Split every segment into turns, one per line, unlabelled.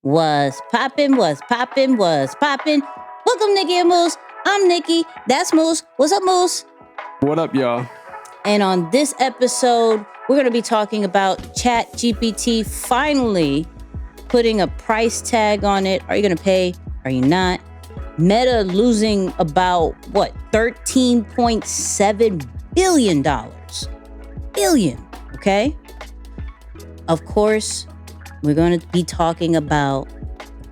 Was poppin', was poppin', was poppin'. Welcome, Nicky and Moose. I'm Nicky. That's Moose. What's up, Moose?
What up, y'all?
And on this episode, we're going to be talking about ChatGPT finally putting a price tag on it. Are you going to pay? Are you not? Meta losing about, $13.7 billion. Billion, okay? Of course, we're going to be talking about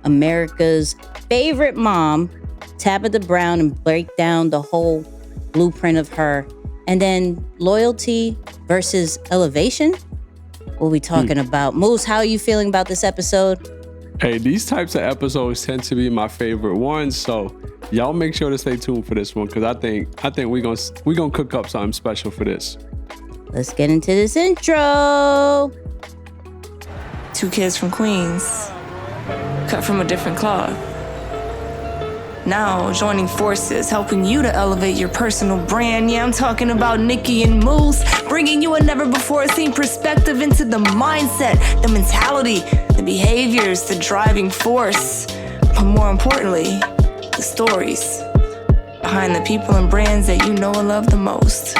America's favorite mom, Tabitha Brown, and break down the whole blueprint of her. And then loyalty versus elevation. We'll be talking about. Moose, how are you feeling about this episode?
Hey, these types of episodes tend to be my favorite ones, so y'all make sure to stay tuned for this one because I think we're gonna cook up something special for this.
Let's get into this intro.
Two kids from Queens, cut from a different cloth. Now joining forces, helping you to elevate your personal brand. Yeah, I'm talking about Nicky and Moose, bringing you a never-before-seen perspective into the mindset, the mentality, the behaviors, the driving force, but more importantly, the stories behind the people and brands that you know and love the most.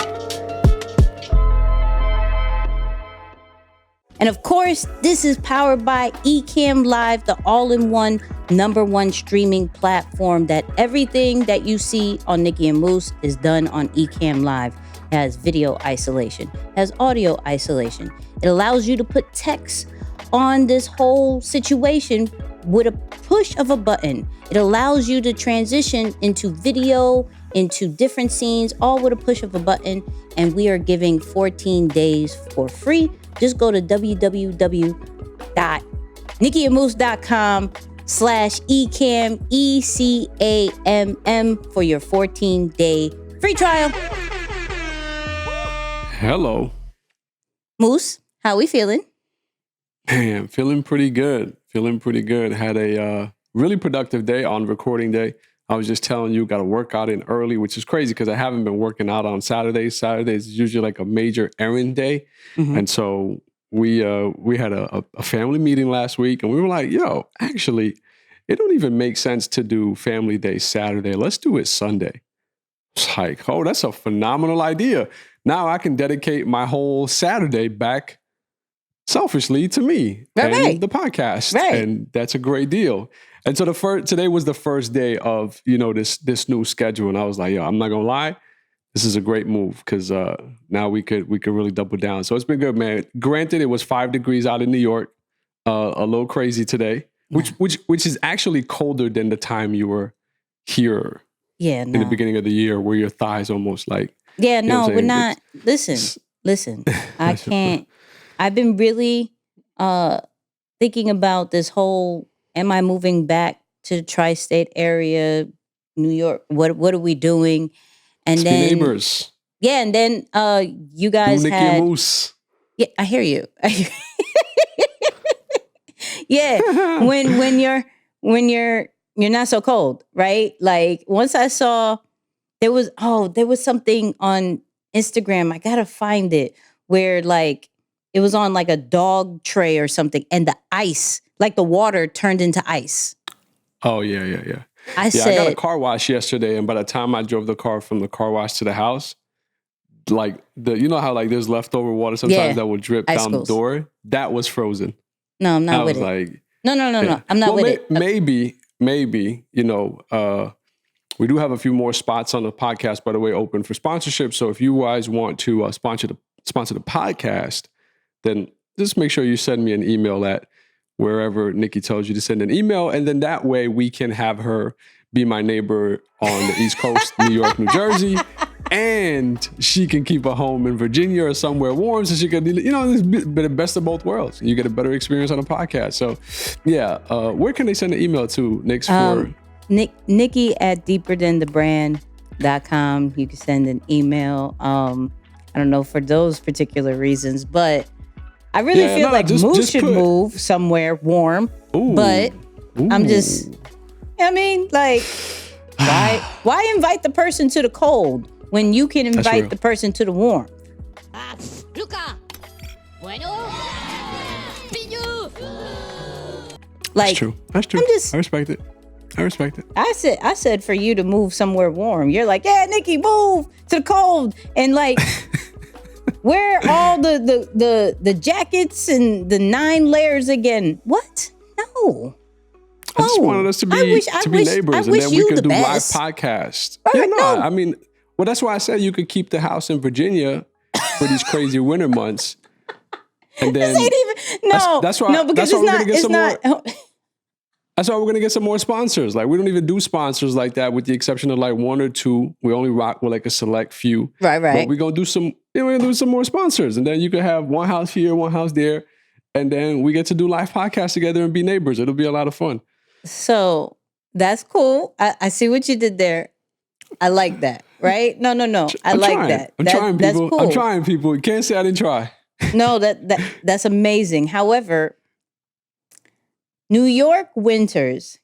And of course, this is powered by ECAMM Live, the all-in-one #1 streaming platform that everything that you see on Nicky and Moose is done on ECAMM Live. It has video isolation, has audio isolation. It allows you to put text on this whole situation with a push of a button. It allows you to transition into video, into different scenes, all with a push of a button. And we are giving 14 days for free. Just go to www.nickyandmoose.com/ECAMM, ECAMM for your 14-day free trial.
Hello.
Moose, how we feeling?
Man, feeling pretty good. Had a really productive day on recording day. I was just telling you, got to work out in early, which is crazy because I haven't been working out on Saturdays. Saturdays is usually like a major errand day. Mm-hmm. And so we had a family meeting last week and we were like, actually, it don't even make sense to do family day Saturday. Let's do it Sunday. It's like, oh, that's a phenomenal idea. Now I can dedicate my whole Saturday back selfishly to me and the podcast. Right. And that's a great deal. And so today was the first day of, this new schedule. And I was like, I'm not going to lie. This is a great move because now we could really double down. So it's been good, man. Granted, it was 5 degrees out in New York, a little crazy today, which is actually colder than the time you were here in the beginning of the year where your thighs almost like.
Yeah, no, we're not. Listen, I can't. I've been really thinking about this whole, am I moving back to the tri-state area, New York? What are we doing? And
let's
then
be neighbors.
Yeah, and then you guys
Nicky
had
and Moose.
Yeah, I hear you. Yeah, when you're not so cold, right? Like once I saw there was something on Instagram, I gotta find it, where like it was on like a dog tray or something, and the ice, like the water turned into ice.
Oh, yeah.
I
got a car wash yesterday, and by the time I drove the car from the car wash to the house, like how like there's leftover water sometimes that will drip down the door? That was frozen.
No, I'm not with it.
Like,
no. I'm not with it.
Maybe, we do have a few more spots on the podcast, by the way, open for sponsorship. So if you guys want to sponsor the podcast, then just make sure you send me an email at wherever Nicky tells you to send an email. And then that way we can have her be my neighbor on the East Coast, New York, New Jersey. And she can keep a home in Virginia or somewhere warm so she can, it's the best of both worlds. You get a better experience on a podcast. So, where can they send an email to, Nix, for?
Nicky at deeperthanthebrand.com. You can send an email. I don't know for those particular reasons, but I really feel like Moose should move somewhere warm. Ooh. But I'm just, like, why invite the person to the cold when you can invite the person to the warm? Like,
That's true. That's true.
I'm just,
I respect it. I respect it.
I said for you to move somewhere warm. You're like, yeah, Nikki, move to the cold. And like, wear all the jackets and the 9 layers again. What? No.
I just wanted us to be neighbors, and then we could do live podcast.
Right,
I mean, well, that's why I said you could keep the house in Virginia for these crazy winter months, and then that's why we're gonna get some more. That's why we're gonna get some more sponsors. Like, we don't even do sponsors like that, with the exception of like 1 or 2. We only rock with like a select few.
Right.
But we're gonna do some. We're gonna do some more sponsors, and then you could have one house here, one house there, and then we get to do live podcasts together and be neighbors. It'll be a lot of fun.
So that's cool. I see what you did there. I like that. Right? No. I like that.
I'm trying, people.
That's cool.
I'm trying, people. You can't say I didn't try.
No, that's amazing. However, New York winters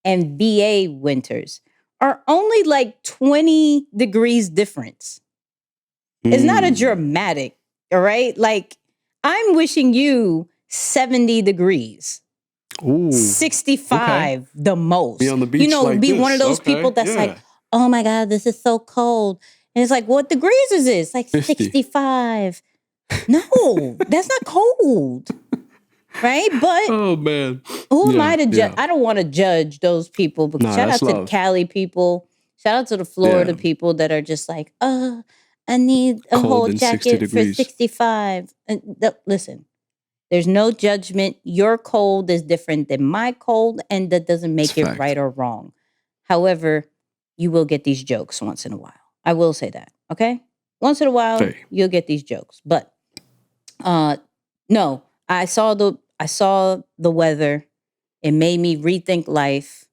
and VA winters are only like 20 degrees difference. It's not a dramatic, all right? Like, I'm wishing you 70 degrees.
Ooh,
65 the most.
Be on the beach, like
be
this.
one of those people that's like, oh my God, this is so cold. And it's like, what degrees is this? Like
50.
65. No, that's not cold. Right? But
oh man,
who am I to judge? I don't want to judge those people. But shout out to the Cali people. Shout out to the Florida people that are just like, I need a whole jacket for 65. Listen. There's no judgment. Your cold is different than my cold, and that doesn't make it right or wrong. However, you will get these jokes once in a while. I will say that, okay? Once in a while, you'll get these jokes. But no, I saw the weather. It made me rethink life.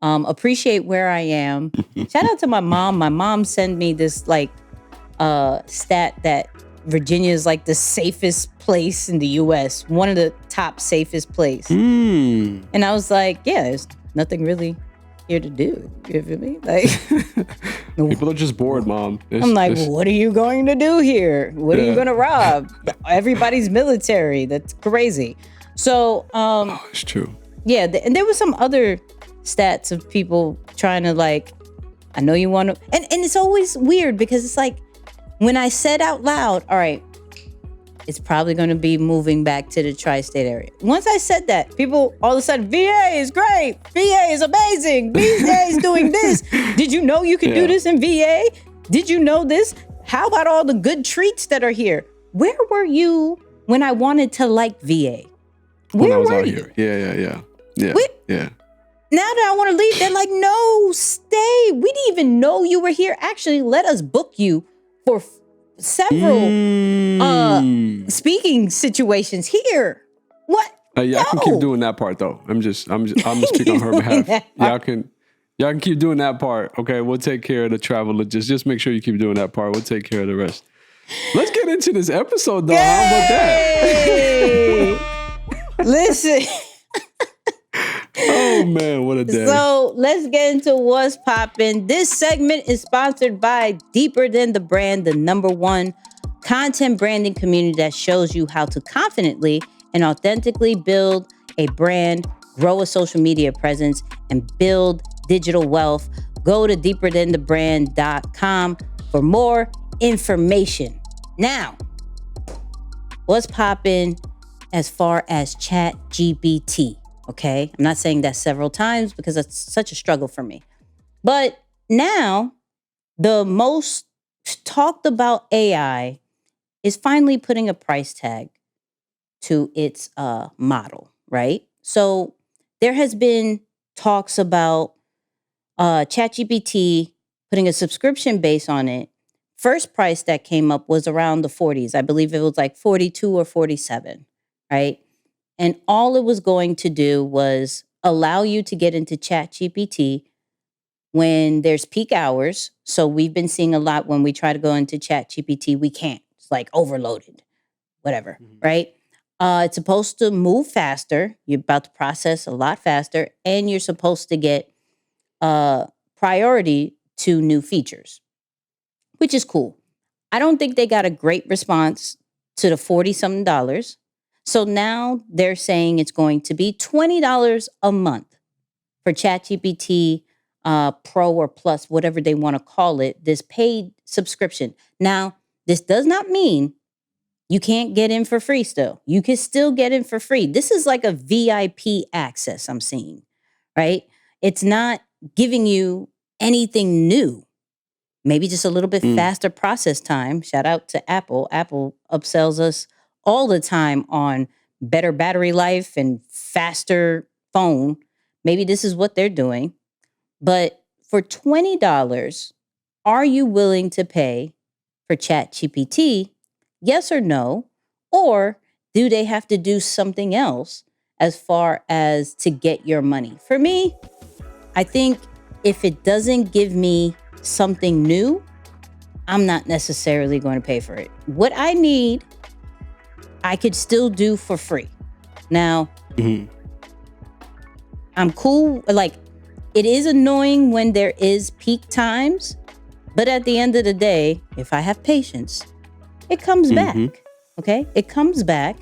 Appreciate where I am. Shout out to my mom. My mom sent me this like stat that Virginia is like the safest place in the U.S., one of the top safest place. And I was like, yeah, there's nothing really here to do. You feel me? Like,
people are just bored, Mom.
I'm like, what are you going to do here? What are you going to rob? Everybody's military. That's crazy. So,
it's true.
Yeah, and there was some other stats of people trying to like, I know you want to, and it's always weird because it's like, when I said out loud, all right, it's probably going to be moving back to the tri-state area. Once I said that, people all of a sudden, VA is great. VA is amazing. VA is doing this. Did you know you can do this in VA? Did you know this? How about all the good treats that are here? Where were you when I wanted to like VA? Where were you?
Yeah.
Now that I want to leave, they're like, no, stay. We didn't even know you were here. Actually, let us book you for several speaking situations here. What?
Yeah, I can keep doing that part though. I'm gonna speak on her behalf. Y'all can keep doing that part. Okay, we'll take care of the travel logistics. Just make sure you keep doing that part. We'll take care of the rest. Let's get into this episode though. Yay! How about that?
Listen.
Oh man, what a day.
So let's get into what's poppin'. This segment is sponsored by Deeper Than the Brand, the #1 content branding community that shows you how to confidently and authentically build a brand, grow a social media presence, and build digital wealth. Go to deeperthanthebrand.com for more information. Now, what's poppin' as far as ChatGPT? Okay, I'm not saying that several times because it's such a struggle for me. But now, the most talked about AI is finally putting a price tag to its model, right? So there has been talks about ChatGPT putting a subscription base on it. First price that came up was around the 40s. I believe it was like 42 or 47, right? And all it was going to do was allow you to get into ChatGPT when there's peak hours. So we've been seeing a lot when we try to go into ChatGPT, we can't. It's like overloaded, whatever, right? It's supposed to move faster. You're about to process a lot faster, and you're supposed to get priority to new features, which is cool. I don't think they got a great response to the $40-something. So now they're saying it's going to be $20 a month for ChatGPT Pro or Plus, whatever they want to call it, this paid subscription. Now, this does not mean you can't get in for free still. You can still get in for free. This is like a VIP access I'm seeing, right? It's not giving you anything new. Maybe just a little bit faster process time. Shout out to Apple. Apple upsells us all the time on better battery life and faster phone. Maybe this is what they're doing. But for $20, are you willing to pay for ChatGPT? Yes or no? Or do they have to do something else as far as to get your money? For me, I think if it doesn't give me something new, I'm not necessarily going to pay for it. What I need, I could still do for free. Now, I'm cool. Like, it is annoying when there is peak times, but at the end of the day, if I have patience, it comes back. Okay? It comes back.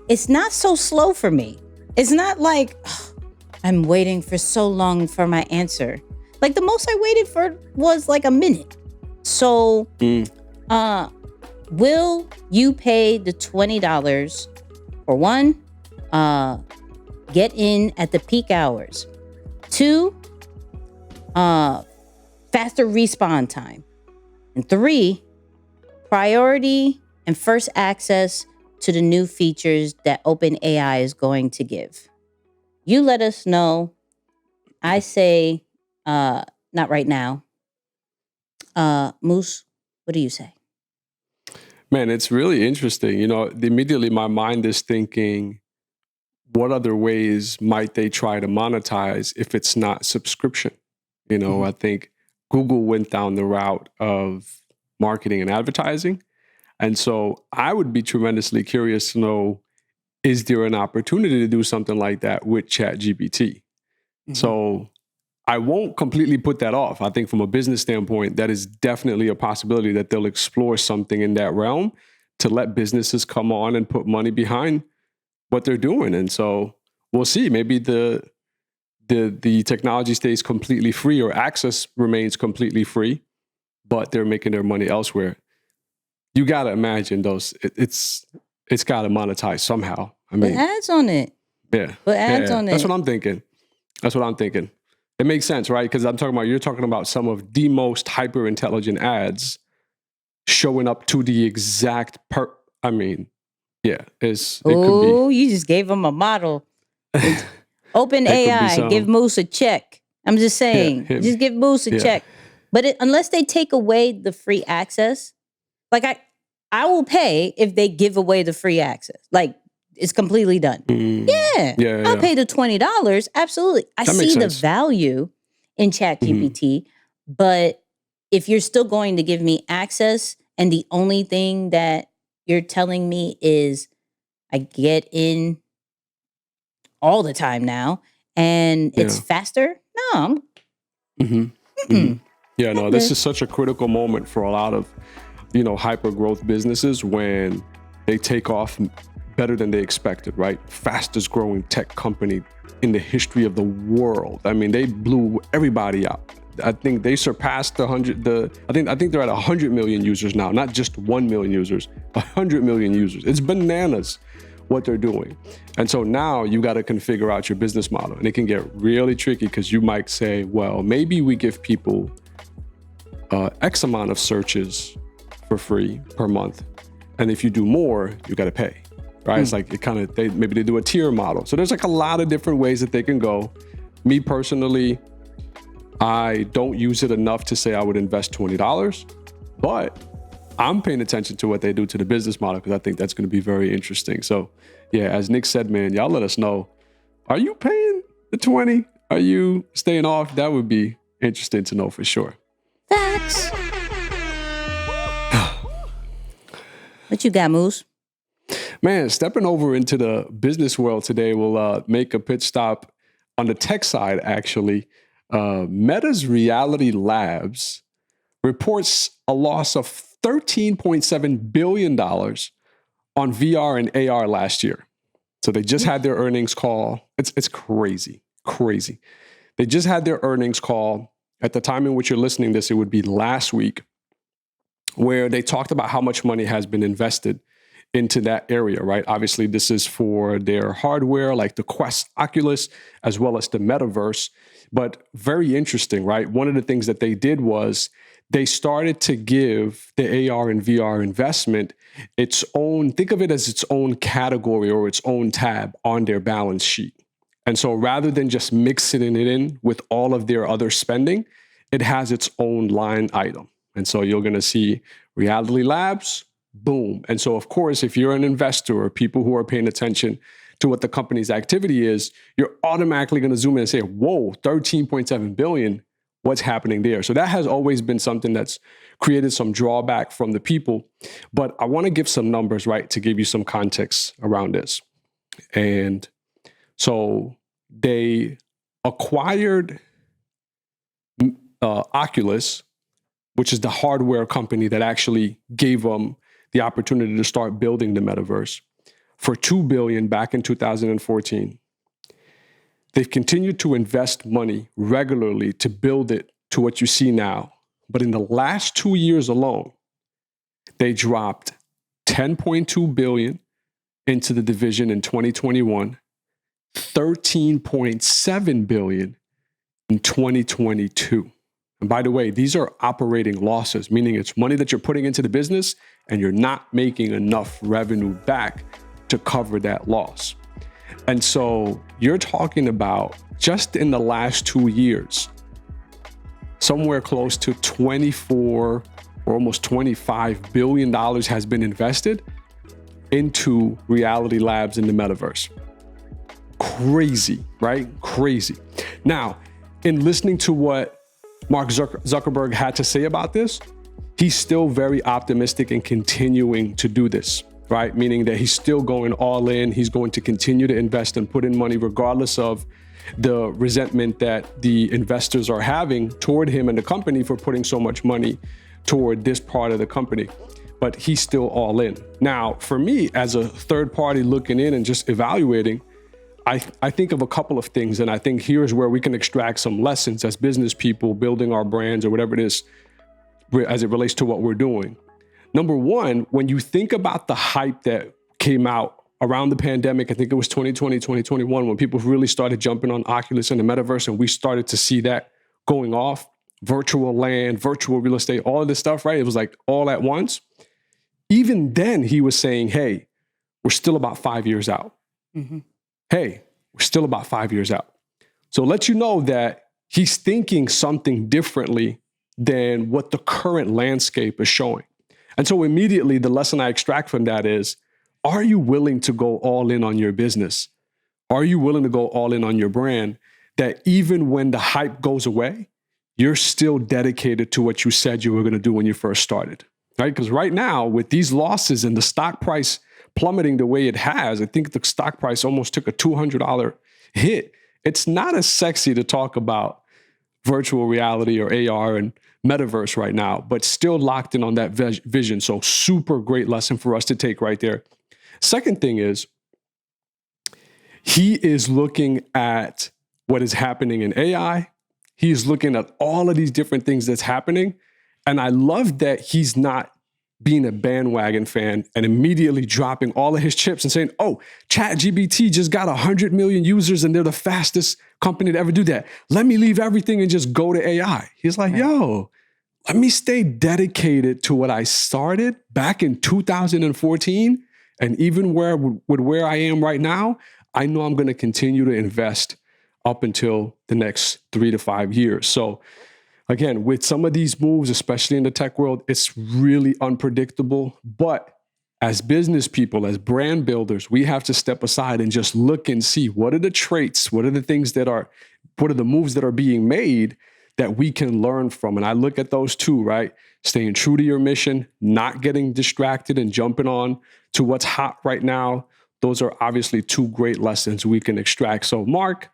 It's not so slow for me. It's not like I'm waiting for so long for my answer. Like, the most I waited for was like a minute. So, will you pay the $20 for one, get in at the peak hours? Two, faster respawn time. And three, priority and first access to the new features that OpenAI is going to give. You let us know. I say, not right now. Moose, what do you say?
Man, it's really interesting. You know, immediately my mind is thinking, what other ways might they try to monetize if it's not subscription? You know, I think Google went down the route of marketing and advertising. And so I would be tremendously curious to know, is there an opportunity to do something like that with ChatGPT? So I won't completely put that off. I think from a business standpoint, that is definitely a possibility that they'll explore something in that realm to let businesses come on and put money behind what they're doing. And so we'll see. Maybe the technology stays completely free or access remains completely free, but they're making their money elsewhere. You got to imagine those. It's got to monetize somehow. I mean,
Put ads on it.
Yeah.
Put ads on it.
That's what I'm thinking. It makes sense, right? Because you're talking about some of the most hyper intelligent ads showing up to the exact it could be.
You just gave them a model. OpenAI, give Moose a check. I'm just saying, just give Moose a check. But unless they take away the free access, like I will pay if they give away the free access. Like, it's completely done. I'll pay the $20. Absolutely. I see the value in ChatGPT, but if you're still going to give me access and the only thing that you're telling me is I get in all the time now and it's faster, no.
This is such a critical moment for a lot of, hyper growth businesses when they take off better than they expected, right? Fastest growing tech company in the history of the world. I mean, they blew everybody out. I think they surpassed I think they're at 100 million users now, not just 1 million users, 100 million users. It's bananas what they're doing. And so now you got to configure out your business model, and it can get really tricky because you might say, well, maybe we give people X amount of searches for free per month. And if you do more, you got to pay. Right? It's like maybe they do a tier model. So there's like a lot of different ways that they can go. Me personally, I don't use it enough to say I would invest $20, but I'm paying attention to what they do to the business model because I think that's going to be very interesting. So as Nick said, man, y'all let us know. Are you paying the 20? Are you staying off? That would be interesting to know for sure.
Facts. What you got, Moose?
Man, stepping over into the business world today, we'll make a pit stop on the tech side, actually. Meta's Reality Labs reports a loss of $13.7 billion on VR and AR last year. So they just had their earnings call. It's crazy. They just had their earnings call. At the time in which you're listening to this, it would be last week, where they talked about how much money has been invested into that area, right? Obviously, this is for their hardware, like the Quest Oculus, as well as the metaverse. But very interesting, right? One of the things that they did was they started to give the AR and VR investment its own, think of it as its own category or its own tab on their balance sheet. And so rather than just mixing it in with all of their other spending, it has its own line item. And so you're going to see Reality Labs, boom. And so, of course, if you're an investor or people who are paying attention to what the company's activity is, you're automatically going to zoom in and say, whoa, 13.7 billion, what's happening there? So that has always been something that's created some drawback from the people. But I want to give some numbers, right, to give you some context around this. And so they acquired Oculus, which is the hardware company that actually gave them the opportunity to start building the metaverse, for $2 billion back in 2014. They've continued to invest money regularly to build it to what you see now. But in the last 2 years alone, they dropped $10.2 billion into the division in 2021, $13.7 billion in 2022. And by the way, these are operating losses, meaning it's money that you're putting into the business and you're not making enough revenue back to cover that loss. And so you're talking about just in the last 2 years, somewhere close to 24 or almost $25 billion has been invested into Reality Labs in the metaverse. Crazy, right? Crazy. Now, in listening to what Mark Zuckerberg had to say about this, he's still very optimistic and continuing to do this, right? Meaning that he's still going all in. He's going to continue to invest and put in money regardless of the resentment that the investors are having toward him and the company for putting so much money toward this part of the company. But he's still all in. Now, for me, as a third party looking in and just evaluating, I think of a couple of things, and I think here's where we can extract some lessons as business people building our brands or whatever it is as it relates to what we're doing. Number one, when you think about the hype that came out around the pandemic, I think it was 2020, 2021, when people really started jumping on Oculus and the metaverse, and we started to see that going off, virtual land, virtual real estate, all of this stuff, right? It was like all at once. Even then, he was saying, hey, we're still about 5 years out. Mm-hmm. Hey, we're still about 5 years out. So let you know that he's thinking something differently than what the current landscape is showing. And so immediately the lesson I extract from that is, are you willing to go all in on your business? Are you willing to go all in on your brand, that even when the hype goes away, you're still dedicated to what you said you were going to do when you first started, right? Because right now, with these losses and the stock price plummeting the way it has, I think the stock price almost took a $200 hit. It's not as sexy to talk about virtual reality or AR and metaverse right now, but still locked in on that vision. So super great lesson for us to take right there. Second thing is, he is looking at what is happening in AI. He's looking at all of these different things that's happening. And I love that he's not being a bandwagon fan and immediately dropping all of his chips and saying, oh, ChatGPT just got 100 million users and they're the fastest company to ever do that. Let me leave everything and just go to AI. He's like, yo, let me stay dedicated to what I started back in 2014. And even where I am right now, I know I'm going to continue to invest up until the next 3 to 5 years. So again, with some of these moves, especially in the tech world, it's really unpredictable. But as business people, as brand builders, we have to step aside and just look and see what are the traits, what are the moves that are being made that we can learn from. And I look at those two, right? Staying true to your mission, not getting distracted and jumping on to what's hot right now. Those are obviously two great lessons we can extract. So Mark,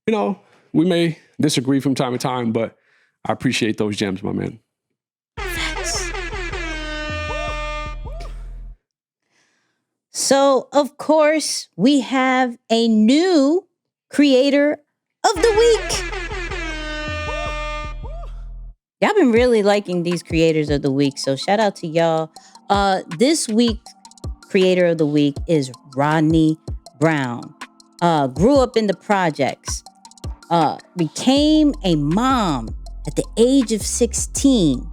we may disagree from time to time, but I appreciate those gems, my man.
So, of course, we have a new creator of the week. Y'all been really liking these creators of the week, so shout out to y'all. This week's creator of the week is Ronne Brown. Grew up in the projects. Became a mom at the age of 16.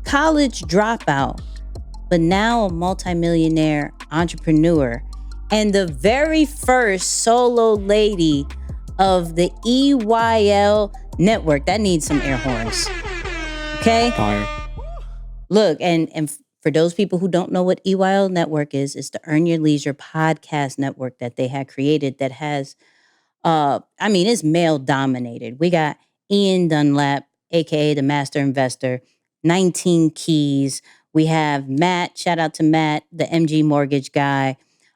College dropout, but now a multimillionaire entrepreneur and the very first solo lady of the EYL network. That needs some air horns. Okay?
Fire.
Look, and for those people who don't know what EYL network is, it's the Earn Your Leisure podcast network that they had created that has it's male dominated. We got Ian Dunlap, aka the Master Investor, 19 Keys. We have Matt, shout out to Matt, the MG Mortgage guy,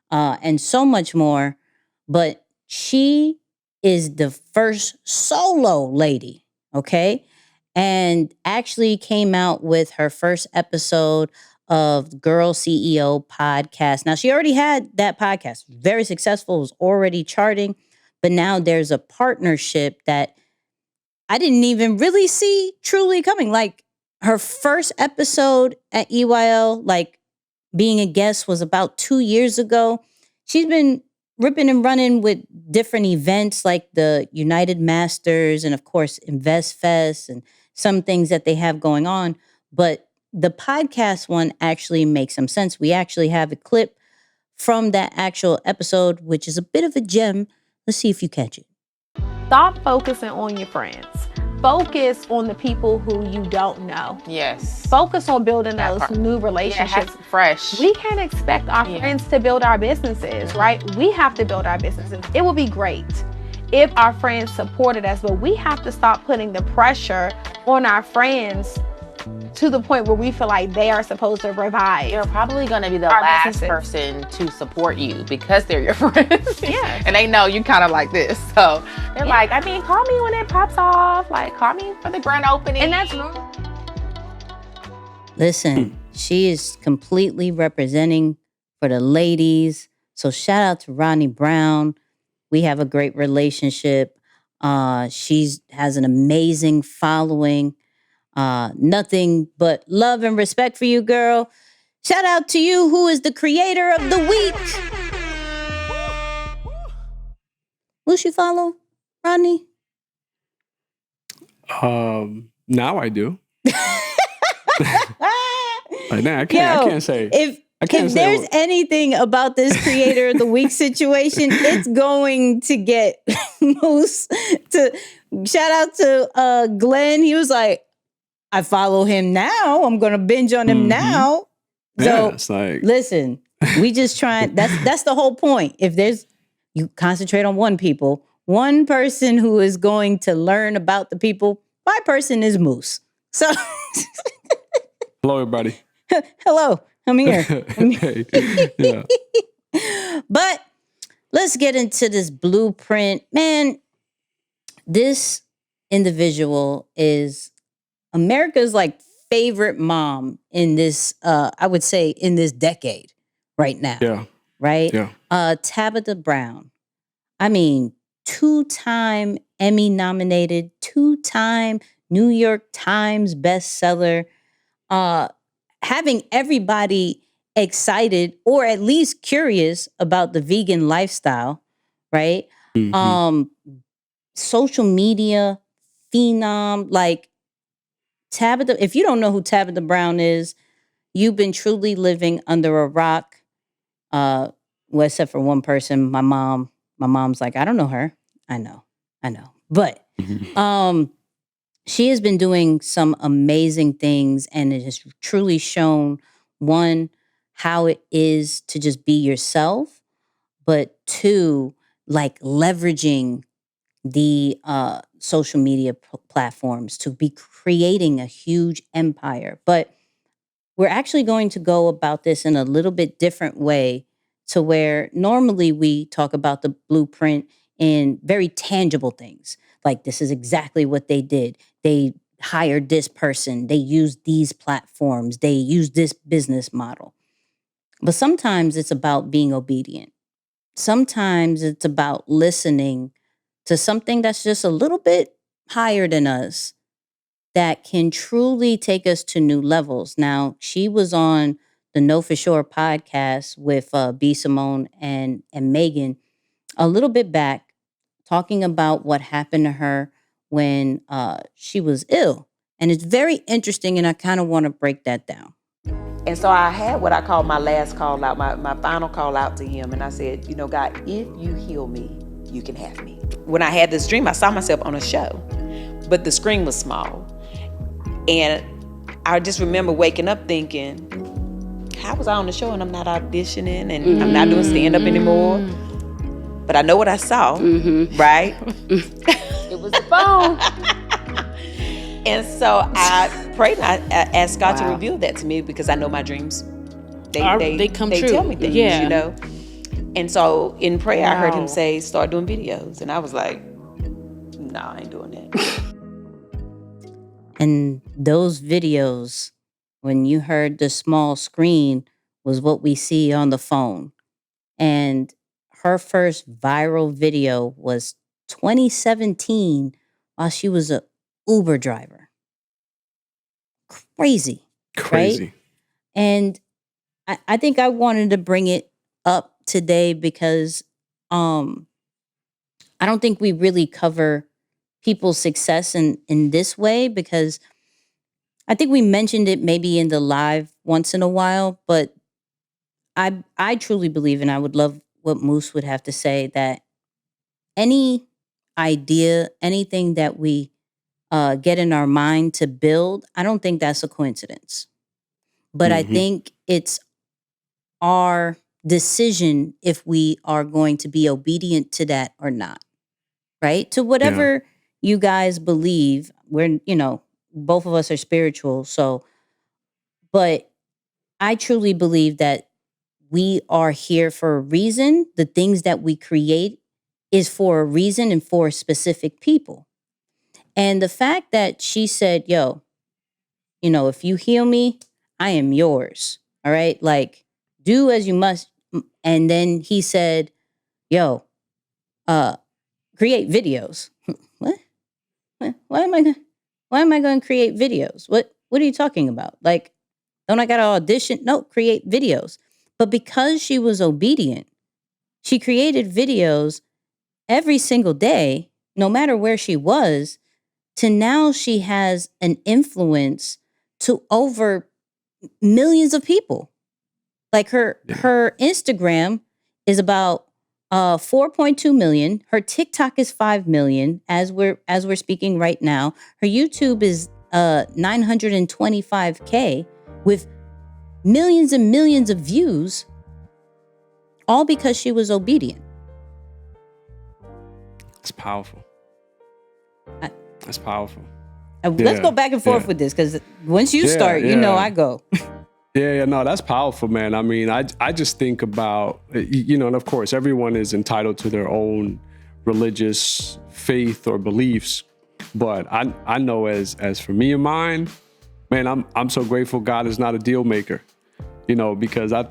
and so much more. But she is the first solo lady, okay? And actually came out with her first episode of Girl CEO podcast. Now, she already had that podcast, very successful, was already charting. But now there's a partnership that I didn't even really see truly coming. Like her first episode at EYL, like being a guest, was about 2 years ago. She's been ripping and running with different events like the United Masters and, of course, Invest Fest and some things that they have going on. But the podcast one actually makes some sense. We actually have a clip from that actual episode, which is a bit of a gem. Let's see if you catch it.
Stop focusing on your friends. Focus on the people who you don't know.
Yes.
Focus on building those new relationships.
Yeah, fresh.
We can't expect our friends to build our businesses, right? We have to build our businesses. It would be great if our friends supported us, but we have to stop putting the pressure on our friends to the point where we feel like they are supposed to provide.
You're probably going to be the
our
last
businesses.
person to support you because they're your friends.
Yes.
And they know you kind of like this. So they're like, call me when it pops off. Like, call me for the grand opening.
And that's normal.
Listen, she is completely representing for the ladies. So shout out to Ronne Brown. We have a great relationship. She has an amazing following. Nothing but love and respect for you, girl. Shout out to you, who is the creator of the week. Will you follow, Ronne?
Now I do. Like, nah, I can't say.
If there's anything about this creator of the week situation, it's going to get Moose to shout out to Glenn. He was like, I follow him now. I'm going to binge on him now. So
it's like,
listen, we just try. That's the whole point. If you concentrate on one person who is going to learn about the people. My person is Moose. So
hello, everybody.
Hello, I'm here.
Hey. Yeah.
But let's get into this blueprint. Man, this individual is America's like favorite mom in this, I would say, in this decade right now.
Yeah.
Right?
Yeah.
Tabitha Brown. I mean, 2-time Emmy nominated, 2-time New York Times bestseller. Having everybody excited or at least curious about the vegan lifestyle, right? Social media phenom, like Tabitha. If you don't know who Tabitha Brown is, you've been truly living under a rock. Well, except for one person, my mom. My mom's like, I don't know her. I know. But she has been doing some amazing things, and it has truly shown, one, how it is to just be yourself, but two, like leveraging the social media platforms to be creating a huge empire. But we're actually going to go about this in a little bit different way, to where normally we talk about the blueprint in very tangible things. Like, this is exactly what they did. They hired this person. They used these platforms. They used this business model. But sometimes it's about being obedient. Sometimes it's about listening to something that's just a little bit higher than us that can truly take us to new levels. Now, she was on the Know For Sure podcast with B. Simone and Megan a little bit back, talking about what happened to her when she was ill. And it's very interesting, and I kind of want to break that down.
And so I had what I call my last call out, my final call out to him. And I said, you know, God, if you heal me, you can have me. When I had this dream, I saw myself on a show, but the screen was small. And I just remember waking up thinking, how was I on the show and I'm not auditioning and I'm not doing stand-up anymore? But I know what I saw, right?
It was the phone.
And so I prayed and I asked God to reveal that to me because I know my dreams. They come true. They tell me things, you know. And so in prayer, I heard him say, start doing videos. And I was like, no, I ain't doing that.
And those videos, when you heard the small screen, was what we see on the phone. And her first viral video was 2017 while she was an Uber driver. Crazy. Right? And I think I wanted to bring it up today because I don't think we really cover people's success in this way, because I think we mentioned it maybe in the live once in a while, but I truly believe, and I would love what Moose would have to say, that any idea, anything that we get in our mind to build, I don't think that's a coincidence. But I think it's our decision if we are going to be obedient to that or not, right? To whatever you guys believe. We're, both of us are spiritual. So, but I truly believe that we are here for a reason. The things that we create is for a reason and for specific people. And the fact that she said, yo, if you heal me, I am yours. All right. Like, do as you must. And then he said, yo, create videos. What? Why am I going to create videos? What are you talking about? Like, don't I got to audition? No, create videos. But because she was obedient, she created videos every single day, no matter where she was, to now she has an influence to over millions of people. Like her Instagram is about 4.2 million. Her TikTok is 5 million as we're speaking right now. Her YouTube is 925K with millions and millions of views, all because she was obedient.
It's powerful. That's powerful.
Let's go back and forth with this, because once you start, I go.
No, that's powerful, man. I mean, I just think about, and of course, everyone is entitled to their own religious faith or beliefs. But I know as for me and mine, man, I'm so grateful God is not a deal maker, because I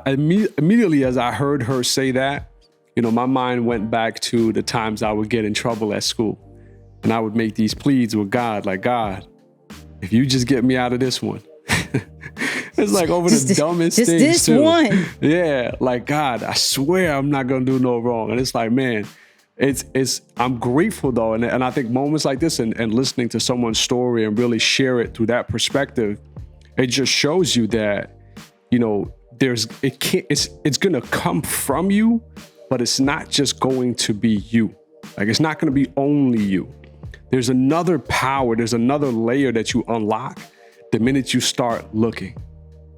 immediately as I heard her say that, my mind went back to the times I would get in trouble at school. And I would make these pleads with God, like, God, if you just get me out of this one. It's like over the dumbest things
this
too.
One.
Yeah, like, God, I swear I'm not gonna do no wrong. And it's like, man, I'm grateful though. And I think moments like this and listening to someone's story and really share it through that perspective, it just shows you that, it's gonna come from you, but it's not just going to be you. Like, it's not gonna be only you. There's another power, there's another layer that you unlock the minute you start looking.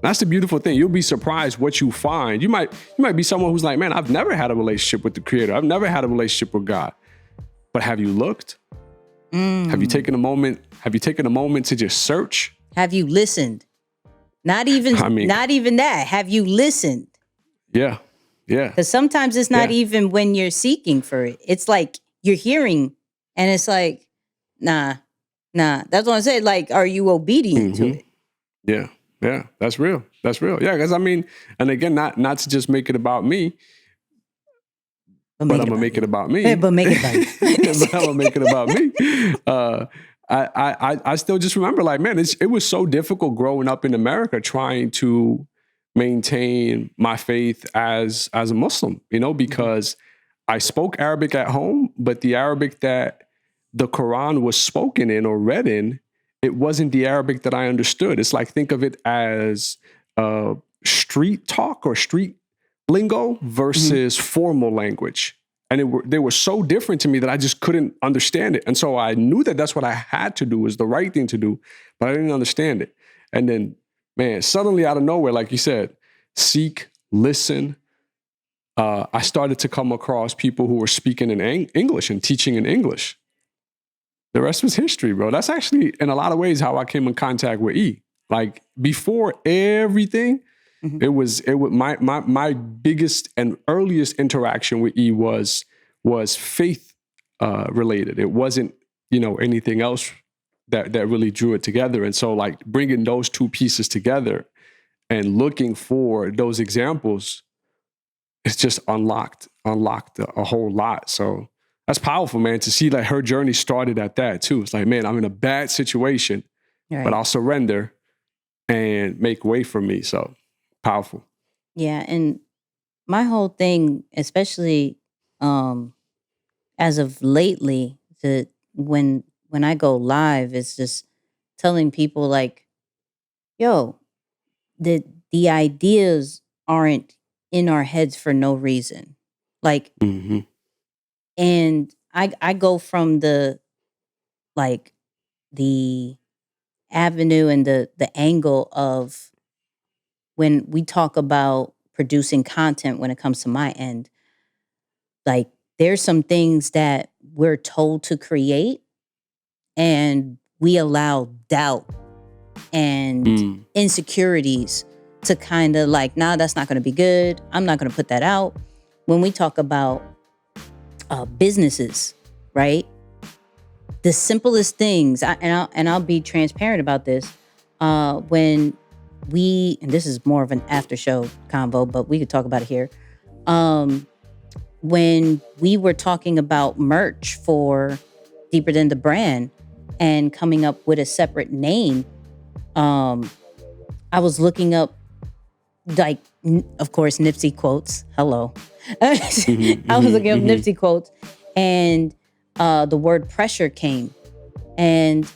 That's the beautiful thing. You'll be surprised what you find. You might be someone who's like, man, I've never had a relationship with the Creator. I've never had a relationship with God. But have you looked? Have you taken a moment? Have you taken a moment to just search?
Have you listened? Not even that. Have you listened?
Yeah.
Because sometimes it's not even when you're seeking for it. It's like you're hearing, and it's like, nah. That's what I say. Like, are you obedient to it?
Yeah. Yeah, that's real. That's real. Yeah, because I mean, and again, not to just make it about me, but I'm gonna make it about me.
But make it about you.
But I'm gonna make it about me. I still just remember, like, man, it was so difficult growing up in America trying to maintain my faith as a Muslim, because I spoke Arabic at home, but the Arabic that the Quran was spoken in or read in, it wasn't the Arabic that I understood. It's like, think of it as street talk or street lingo versus formal language. And they were so different to me that I just couldn't understand it. And so I knew that that's what I had to do, was the right thing to do, but I didn't understand it. And then, man, suddenly out of nowhere, like you said, seek, listen. I started to come across people who were speaking in English and teaching in English. The rest was history, bro. That's actually, in a lot of ways, how I came in contact with E. Like, before everything, it was my biggest and earliest interaction with E was faith related. It wasn't, anything else that really drew it together. And so, like, bringing those two pieces together and looking for those examples, it's just unlocked a whole lot. So that's powerful, man, to see like her journey started at that too. It's like, man, I'm in a bad situation, but I'll surrender and make way for me. So powerful.
Yeah, and my whole thing, especially as of lately, when I go live, is just telling people like, yo, the ideas aren't in our heads for no reason. Like, and I go from the avenue and the angle of, when we talk about producing content, when it comes to my end, like, there's some things that we're told to create and we allow doubt and insecurities to kind of like, nah, that's not going to be good. I'm not going to put that out. When we talk about businesses, right? The simplest things, and I'll be transparent about this. When and this is more of an after show convo, but we could talk about it here. When we were talking about merch for Deeper Than the Brand and coming up with a separate name, I was looking up, like, of course, Nipsey quotes. Hello. I was looking up Nipsey quotes, and the word pressure came, and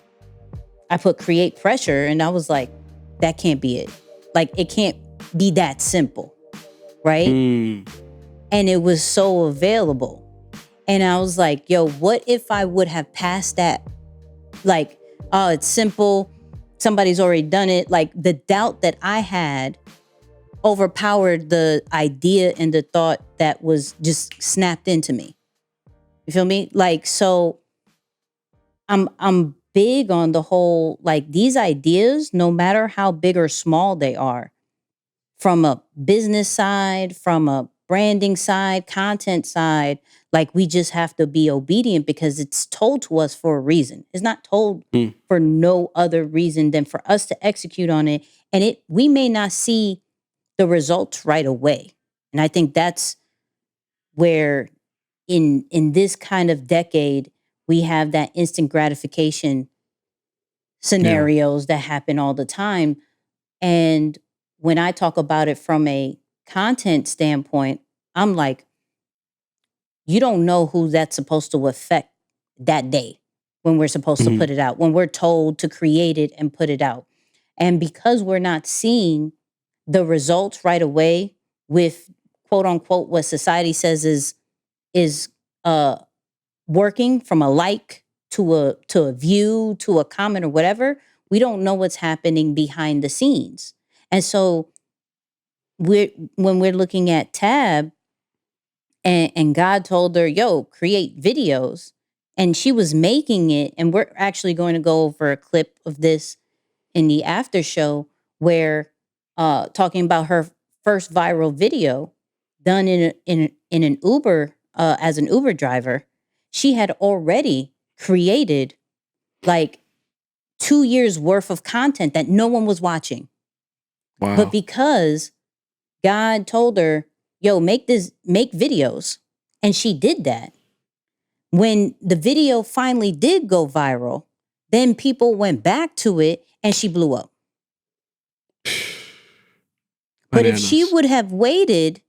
I put create pressure, and I was like, that can't be it. Like, it can't be that simple, right? And it was so available. And I was like, yo, what if I would have passed that? Like, oh, it's simple. Somebody's already done it. Like, the doubt that I had overpowered the idea and the thought that was just snapped into me. You feel me? Like, so I'm big on the whole, like, these ideas, no matter how big or small they are, from a business side, from a branding side, content side, like, we just have to be obedient because it's told to us for a reason. It's not told for no other reason than for us to execute on it. And we may not see the results right away. And I think that's where in this kind of decade, we have that instant gratification scenarios that happen all the time. And when I talk about it from a content standpoint, I'm like, you don't know who that's supposed to affect that day when we're supposed to put it out, when we're told to create it and put it out. And because we're not seeing the results right away with, quote unquote, what society says is working, from a like to a view to a comment or whatever, we don't know what's happening behind the scenes. And so when we're looking at Tab, and God told her, yo, create videos, and she was making it, and we're actually going to go over a clip of this in the after show, where talking about her first viral video done in an Uber, as an Uber driver. She had already created like 2 years worth of content that no one was watching.
Wow.
But because God told her, yo, make videos. And she did that. When the video finally did go viral, then people went back to it and she blew up. But if she
Bananas.
would have waited,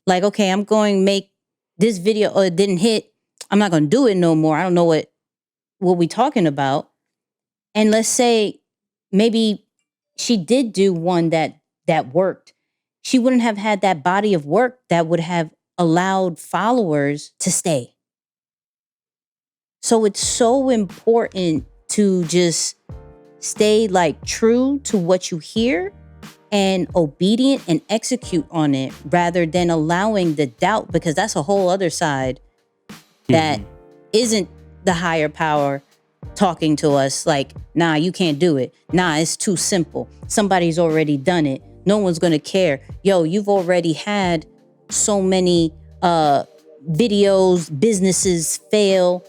like, okay, I'm going to make this video, or it didn't hit, I'm not going to do it no more. I don't know what we talking about. And let's say maybe she did do one that worked. She wouldn't have had that body of work that would have allowed followers to stay. So it's so important to just stay like true to what you hear and obedient and execute on it rather than allowing the doubt, because that's a whole other side that isn't the higher power talking to us like, nah, you can't do it. Nah, it's too simple. Somebody's already done it. No one's going to care. Yo, you've already had so many videos, businesses fail,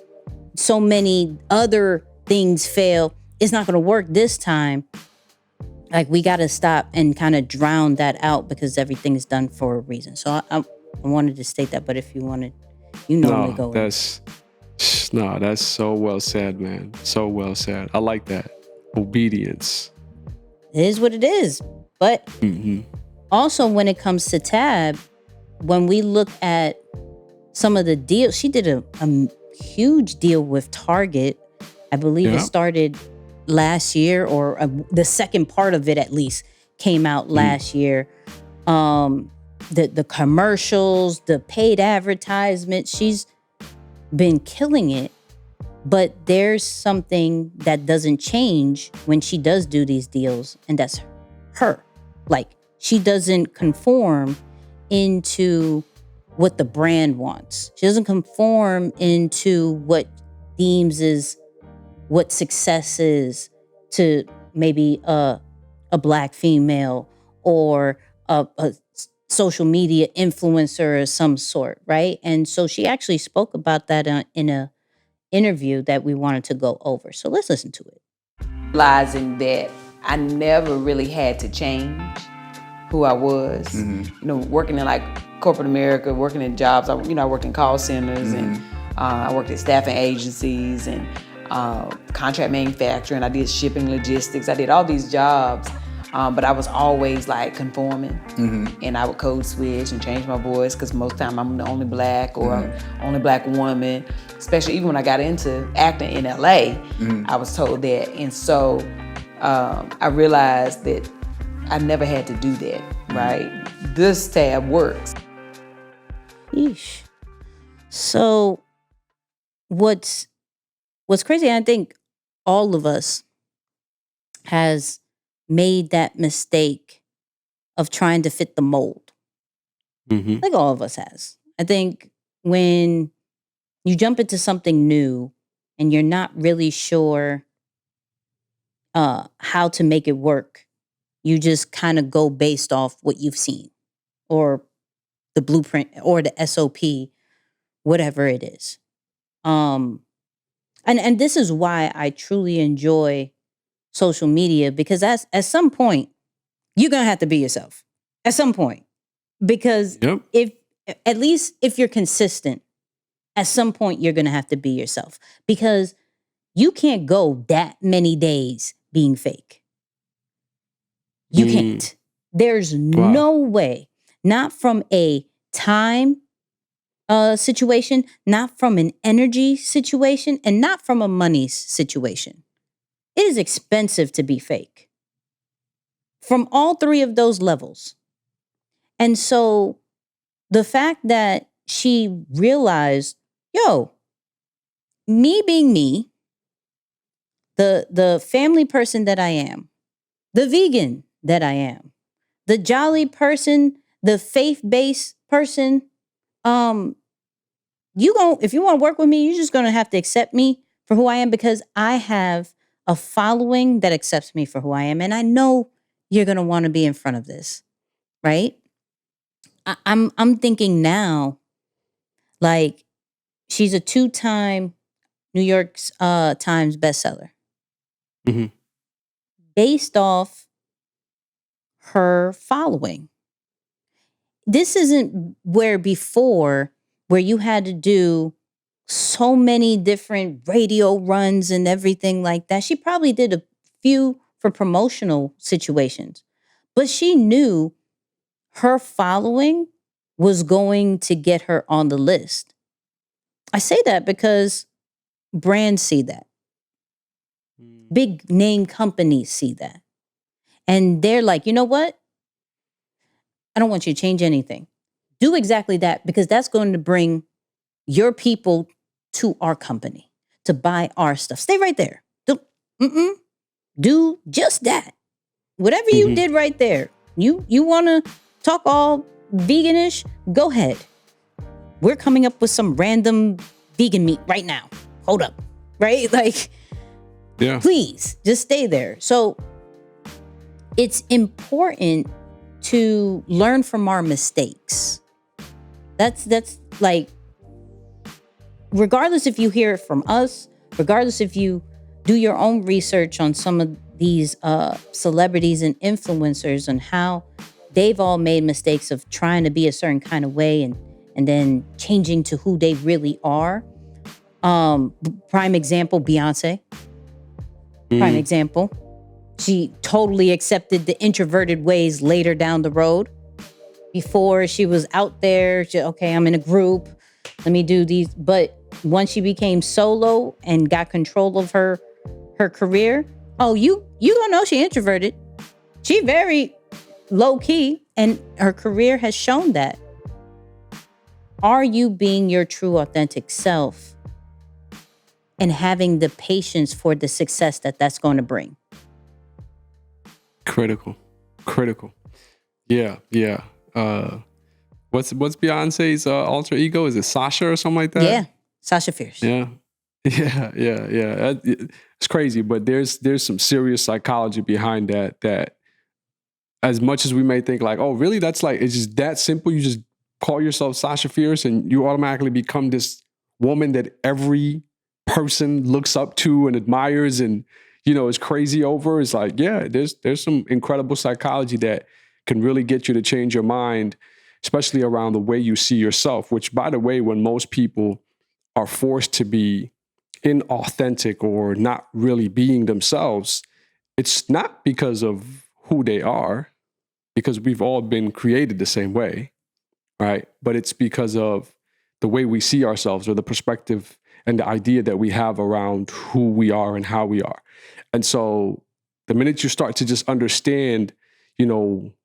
so many other things fail. It's not going to work this time. Like, we got to stop and kind of drown that out because everything's done for a reason. So I wanted to state that, but if you wanted, you normally go.
That's so well said, man. So well said. I like that. Obedience.
It is what it is. But also when it comes to Tab, when we look at some of the deals, she did a huge deal with Target. I believe it started last year, or the second part of it at least came out last year. The commercials, the paid advertisements, she's been killing it. But there's something that doesn't change when she does do these deals, and that's her. Like, she doesn't conform into what the brand wants. She doesn't conform into what deems is what success is to maybe a Black female or a social media influencer of some sort, right? And so she actually spoke about that in a interview that we wanted to go over. So let's listen to it.
Realizing that I never really had to change who I was. You know, working in like corporate America, working in jobs. I worked in call centers and I worked at staffing agencies and contract manufacturing. I did shipping logistics. I did all these jobs, but I was always like conforming. And I would code switch and change my voice because most of the time I'm the only Black or only Black woman. Especially even when I got into acting in LA, I was told that. And so I realized that I never had to do that, right? This tab works.
Yeesh. So what's crazy, I think all of us has made that mistake of trying to fit the mold. I think all of us has. I think when you jump into something new and you're not really sure how to make it work, you just kind of go based off what you've seen or the blueprint or the SOP, whatever it is. And this is why I truly enjoy social media, because at some point you're gonna have to be yourself at some point, because if at least if you're consistent, at some point you're gonna have to be yourself, because you can't go that many days being fake. You can't. There's no way, not from a time situation, not from an energy situation, and not from a money situation. It is expensive to be fake from all three of those levels. And so the fact that she realized, yo, me being me, the family person that I am, the vegan that I am, the jolly person, the faith-based person, if you want to work with me, you're just going to have to accept me for who I am, because I have a following that accepts me for who I am. And I know you're going to want to be in front of this, right? I'm thinking now, like, she's a 2-time New York Times bestseller. Based off her following. This isn't where before, where you had to do so many different radio runs and everything like that. She probably did a few for promotional situations, but she knew her following was going to get her on the list. I say that because brands see that. Big name companies see that. And they're like, you know what? I don't want you to change anything. Do exactly that, because that's going to bring your people to our company to buy our stuff. Stay right there. Do just that. Whatever you did right there. You want to talk all veganish? Go ahead. We're coming up with some random vegan meat right now. Hold up. Right? Like, please just stay there. So it's important to learn from our mistakes. That's like, regardless if you hear it from us, regardless if you do your own research on some of these celebrities and influencers and how they've all made mistakes of trying to be a certain kind of way and then changing to who they really are. Prime example, Beyonce. Prime example. She totally accepted the introverted ways later down the road. Before, she was out there, okay, I'm in a group, let me do these. But once she became solo and got control of her career, you don't know she introverted. She very low key, and her career has shown that. Are you being your true authentic self and having the patience for the success that's going to bring?
Critical. Yeah. What's Beyonce's alter ego? Is it Sasha or something like that?
Yeah, Sasha Fierce.
Yeah. It's crazy, but there's some serious psychology behind that as much as we may think like, oh, really? That's like, it's just that simple. You just call yourself Sasha Fierce and you automatically become this woman that every person looks up to and admires and, is crazy over. It's like, yeah, there's some incredible psychology that can really get you to change your mind, especially around the way you see yourself, which, by the way, when most people are forced to be inauthentic or not really being themselves, it's not because of who they are, because we've all been created the same way, right? But it's because of the way we see ourselves or the perspective and the idea that we have around who we are and how we are. And so the minute you start to just understand,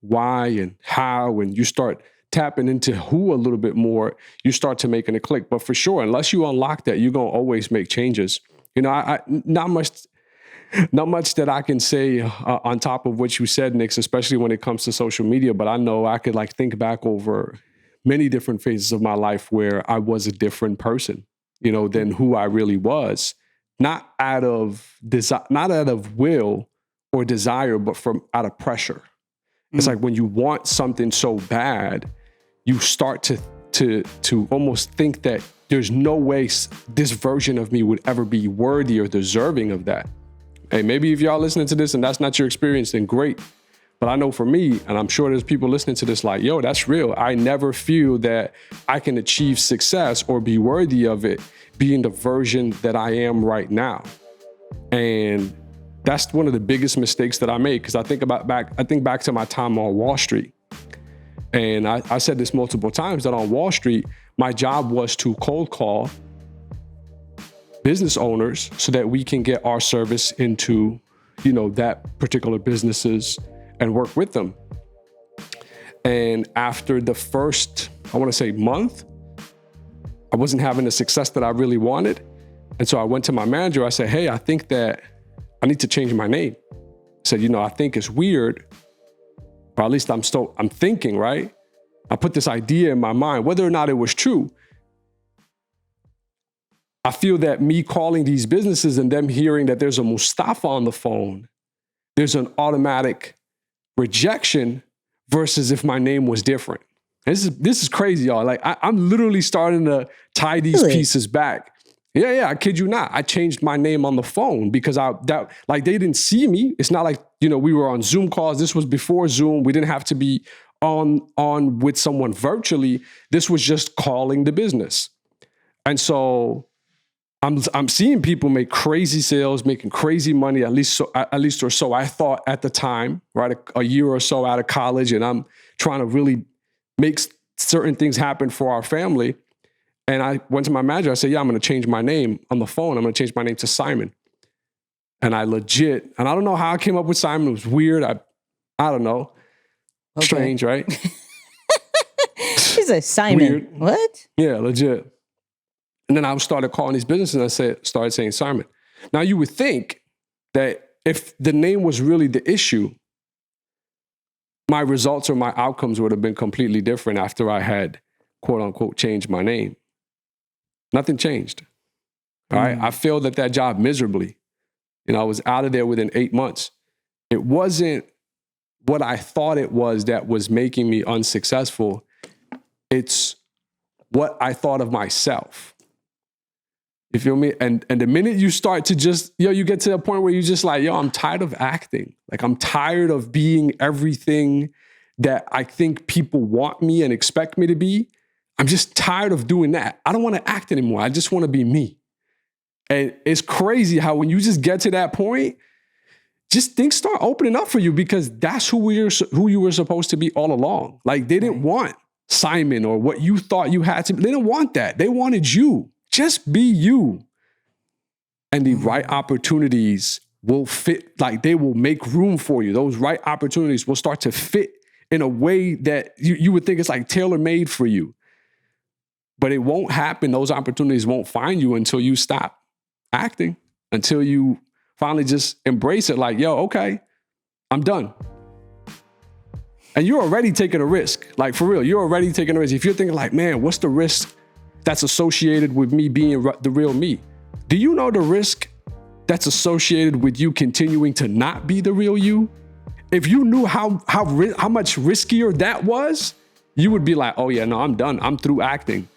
why and how, and you start tapping into who a little bit more, you start to making a click. But for sure, unless you unlock that, you're going to always make changes. I not much that I can say on top of what you said, Nix, especially when it comes to social media. But I know I could think back over many different phases of my life where I was a different person, than who I really was. Not out of will or desire, but out of pressure. It's like when you want something so bad, you start to almost think that there's no way this version of me would ever be worthy or deserving of that. Hey, maybe if y'all listening to this and that's not your experience, then great. But I know for me, and I'm sure there's people listening to this like, yo, that's real. I never feel that I can achieve success or be worthy of it being the version that I am right now. And that's one of the biggest mistakes that I made, because I think back to my time on Wall Street. And I said this multiple times, that on Wall Street, my job was to cold call business owners so that we can get our service into, that particular businesses and work with them. And after the first, I want to say month, I wasn't having the success that I really wanted. And so I went to my manager. I said, hey, I think that I need to change my name. I said, I think it's weird, or at least I'm thinking, right? I put this idea in my mind, whether or not it was true. I feel that me calling these businesses and them hearing that there's a Mustafa on the phone, there's an automatic rejection versus if my name was different. This is crazy, y'all. I'm literally starting to tie these pieces back. Yeah, I kid you not. I changed my name on the phone because they didn't see me. It's not like, we were on Zoom calls. This was before Zoom. We didn't have to be on with someone virtually. This was just calling the business. And so I'm seeing people make crazy sales, making crazy money, at least or so I thought at the time, right? A year or so out of college, and I'm trying to really make certain things happen for our family. And I went to my manager. I said, yeah, I'm going to change my name on the phone. I'm going to change my name to Simon. And I don't know how I came up with Simon. It was weird. I don't know. Okay. Strange, right?
He's a Simon.
Weird.
What?
Yeah, legit. And then I started calling these businesses and I started saying Simon. Now you would think that if the name was really the issue, my results or my outcomes would have been completely different after I had, quote unquote, changed my name. Nothing changed. All right. I failed at that job miserably. I was out of there within 8 months. It wasn't what I thought it was that was making me unsuccessful. It's what I thought of myself. You feel me? And the minute you start to just, you get to a point where you're just like, I'm tired of acting. Like, I'm tired of being everything that I think people want me and expect me to be. I'm just tired of doing that. I don't want to act anymore. I just want to be me. And it's crazy how when you just get to that point, just things start opening up for you because that's who you were supposed to be all along. Like, they didn't want Simon or what you thought you had to be. They didn't want that. They wanted you. Just be you. And the right opportunities will fit, like they will make room for you. Those right opportunities will start to fit in a way that you would think it's like tailor-made for you. But it won't happen. Those opportunities won't find you until you stop acting, until you finally just embrace it like, okay, I'm done. And you're already taking a risk. Like, for real, you're already taking a risk. If you're thinking like, man, what's the risk that's associated with me being the real me? Do you know the risk that's associated with you continuing to not be the real you? If you knew how much riskier that was, you would be like, oh yeah, no, I'm done. I'm through acting.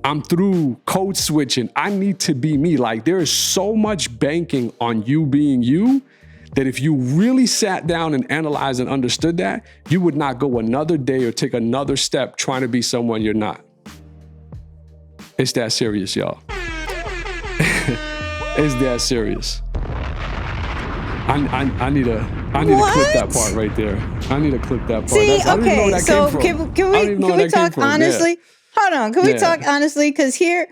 I'm through code switching. I need to be me. Like, there is so much banking on you being you that if you really sat down and analyzed and understood that, you would not go another day or take another step trying to be someone you're not. It's that serious, y'all. It's that serious. I need to clip that part right there. I need to clip that part.
See, okay, so can we talk honestly? Yeah. Hold on, can we talk honestly? Because here,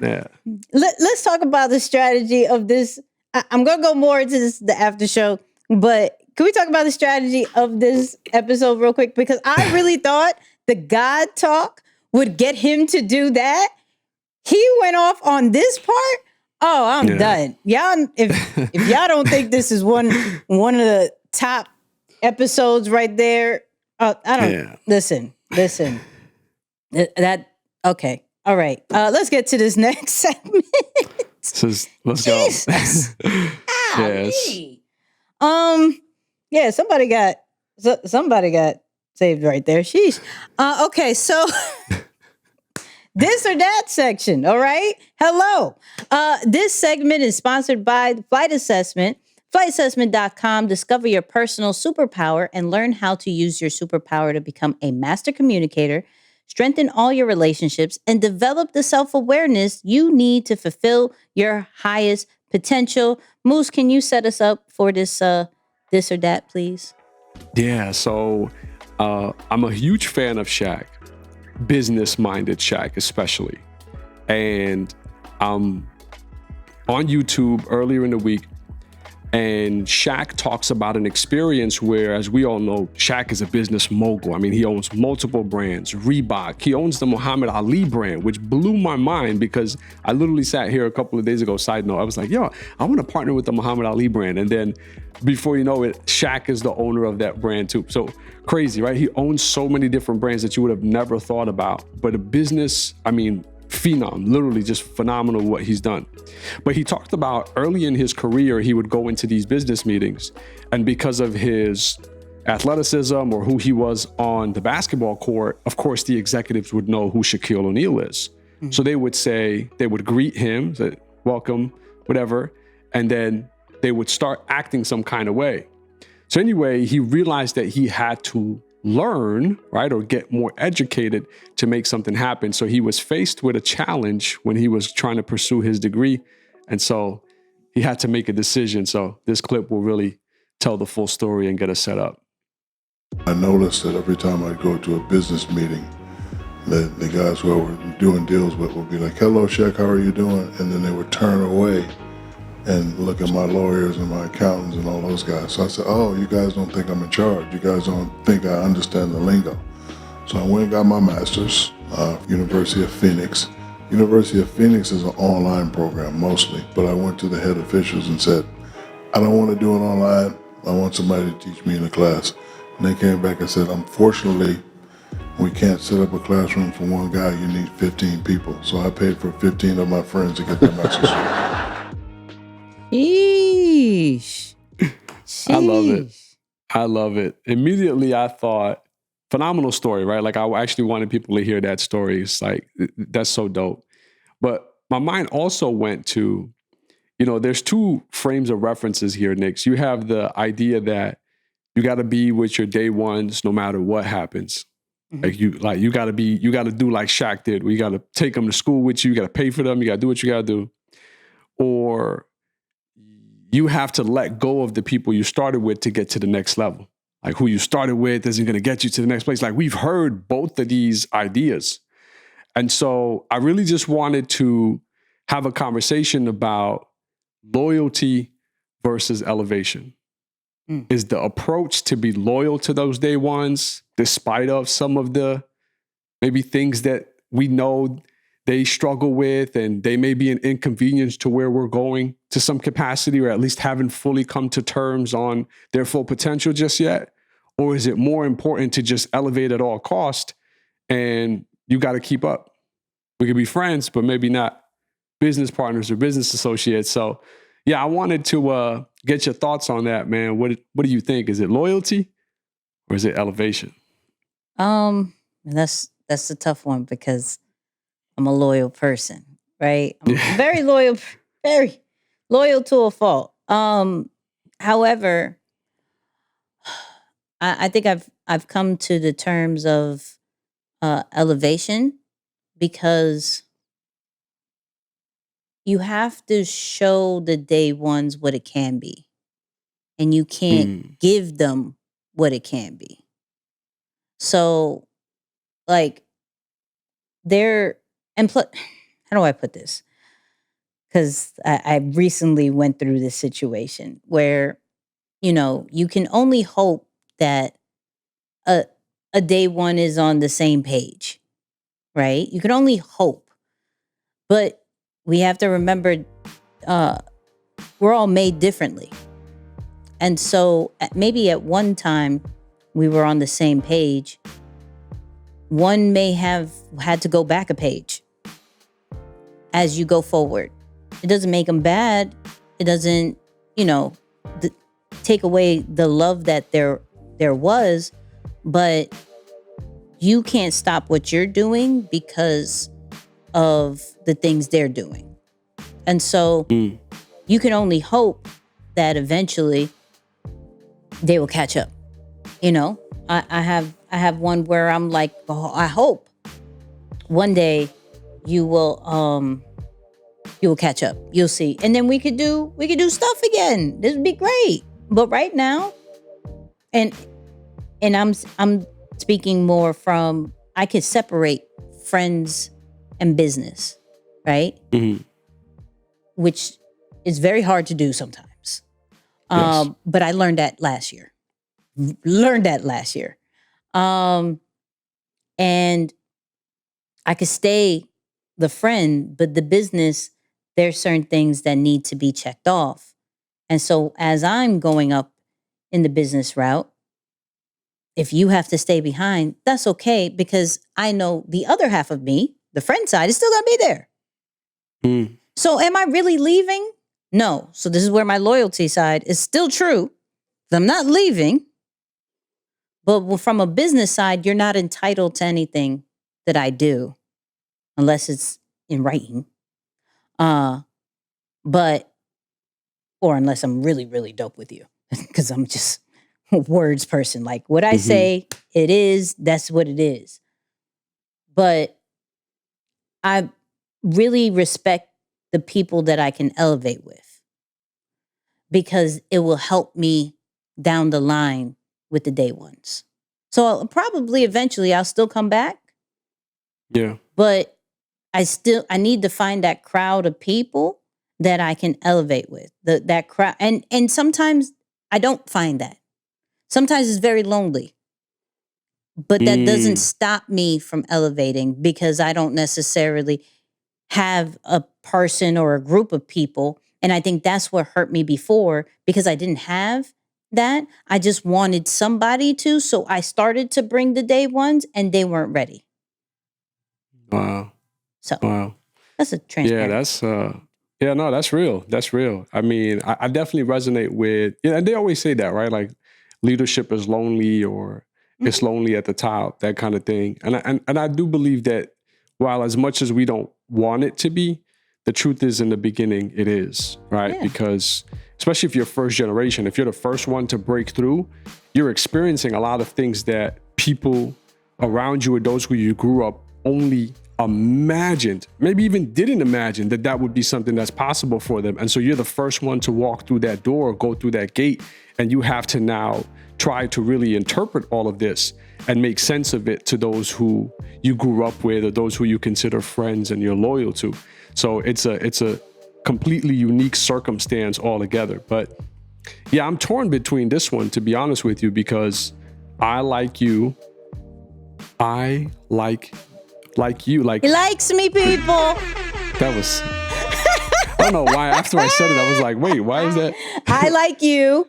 let's talk about the strategy of this. I'm going to go more into the after show, but can we talk about the strategy of this episode real quick? Because I really thought the God talk would get him to do that. He went off on this part. Oh, I'm done. Y'all, if y'all don't think this is one of the top episodes right there, I don't listen. That okay. All right. Let's get to this next segment.
Let's go.
Yes. Yeah, somebody got saved right there. Sheesh. Okay, so this or that section, all right? Hello. This segment is sponsored by Flight Assessment. FlightAssessment.com. Discover your personal superpower and learn how to use your superpower to become a master communicator, strengthen all your relationships, and develop the self-awareness you need to fulfill your highest potential. Moose, can you set us up for this or that, please?
Yeah, so I'm a huge fan of Shaq. Business-minded Shaq, especially. And I'm on YouTube earlier in the week, and Shaq talks about an experience where, as we all know, Shaq is a business mogul. I mean, he owns multiple brands, Reebok. He owns the Muhammad Ali brand, which blew my mind because I literally sat here a couple of days ago, side note, I was like, I want to partner with the Muhammad Ali brand. And then before you know it, Shaq is the owner of that brand too. So crazy, right? He owns so many different brands that you would have never thought about. But a business, phenom, literally just phenomenal what he's done. But he talked about early in his career, he would go into these business meetings, and because of his athleticism or who he was on the basketball court, of course, the executives would know who Shaquille O'Neal is. Mm-hmm. So they would greet him, say, welcome, whatever. And then they would start acting some kind of way. So anyway, he realized that he had to learn, right, or get more educated to make something happen. So he was faced with a challenge when he was trying to pursue his degree. And so he had to make a decision. So this clip will really tell the full story and get us set up.
I noticed that every time I go to a business meeting, the guys who I were doing deals with would be like, "Hello, Shaq, how are you doing?" And then they would turn away and look at my lawyers and my accountants and all those guys. So I said, "Oh, you guys don't think I'm in charge. You guys don't think I understand the lingo." So I went and got my master's, University of Phoenix. University of Phoenix is an online program mostly, but I went to the head officials and said, "I don't want to do it online. I want somebody to teach me in a class." And they came back and said, "Unfortunately, we can't set up a classroom for one guy. You need 15 people." So I paid for 15 of my friends to get their master's.
Sheesh.
I love it. I love it. Immediately, I thought, phenomenal story, right? Like, I actually wanted people to hear that story. It's like, that's so dope. But my mind also went to, there's two frames of references here, Nick. You have the idea that you got to be with your day ones no matter what happens. Mm-hmm. You got to do like Shaq did, where you got to take them to school with you. You got to pay for them. You got to do what you got to do. Or you have to let go of the people you started with to get to the next level. Like, who you started with isn't going to get you to the next place. Like, we've heard both of these ideas. And so I really just wanted to have a conversation about loyalty versus elevation. Is the approach to be loyal to those day ones, despite of some of the maybe things that we know they struggle with, and they may be an inconvenience to where we're going to some capacity, or at least haven't fully come to terms on their full potential just yet? Or is it more important to just elevate at all cost, and you got to keep up? We could be friends, but maybe not business partners or business associates. So yeah, I wanted to get your thoughts on that, man. What do you think? Is it loyalty or is it elevation?
That's a tough one, because I'm a loyal person, right? I'm very loyal to a fault. However, I think I've come to the terms of elevation, because you have to show the day ones what it can be, and you can't give them what it can be. So, like, how do I put this? Because I recently went through this situation where, you can only hope that a day one is on the same page, right? You can only hope. But we have to remember, we're all made differently. And so maybe at one time we were on the same page. One may have had to go back a page as you go forward. It doesn't make them bad. It doesn't, take away the love that there was, but you can't stop what you're doing because of the things they're doing. And so you can only hope that eventually they will catch up. I have one where I'm like, oh, I hope one day you will catch up. You'll see. And then we could do stuff again. This would be great. But right now, and I'm speaking more from, I could separate friends and business, right? Mm-hmm. Which is very hard to do sometimes. Yes. But I learned that last year. And I could stay the friend, but the business, there's certain things that need to be checked off. And so as I'm going up in the business route, if you have to stay behind, that's okay, because I know the other half of me, the friend side, is still going to be there. So am I really leaving? No. So this is where my loyalty side is still true. I'm not leaving. But from a business side, you're not entitled to anything that I do unless it's in writing. or unless I'm really, really dope with you, because I'm just a words person. Like what I say, it is, that's what it is. But I really respect the people that I can elevate with, because it will help me down the line with the day ones. So probably eventually I'll still come back.
Yeah.
But I need to find that crowd of people that I can elevate with. That crowd. And sometimes I don't find that. Sometimes it's very lonely. But that doesn't stop me from elevating, because I don't necessarily have a person or a group of people. And I think that's what hurt me before, because I didn't have that. I just wanted somebody to. So I started to bring the day ones and they weren't ready.
Wow.
So
wow.
That's a transparent.
Yeah, that's real. That's real. I mean, I definitely resonate with, and they always say that, right? Like leadership is lonely, or it's lonely at the top, that kind of thing. And I do believe that while as much as we don't want it to be, the truth is in the beginning, it is, right? Yeah. Because especially if you're first generation, if you're the first one to break through, you're experiencing a lot of things that people around you or those who you grew up only imagined, maybe even didn't imagine that would be something that's possible for them. And so you're the first one to walk through that door, or go through that gate, and you have to now try to really interpret all of this and make sense of it to those who you grew up with, or those who you consider friends and you're loyal to. So it's a completely unique circumstance altogether. But yeah, I'm torn between this one, to be honest with you, because I like you. I like you. Like,
he likes me, people.
That was, I don't know why. After I said it, I was like, wait, why is that?
I like you.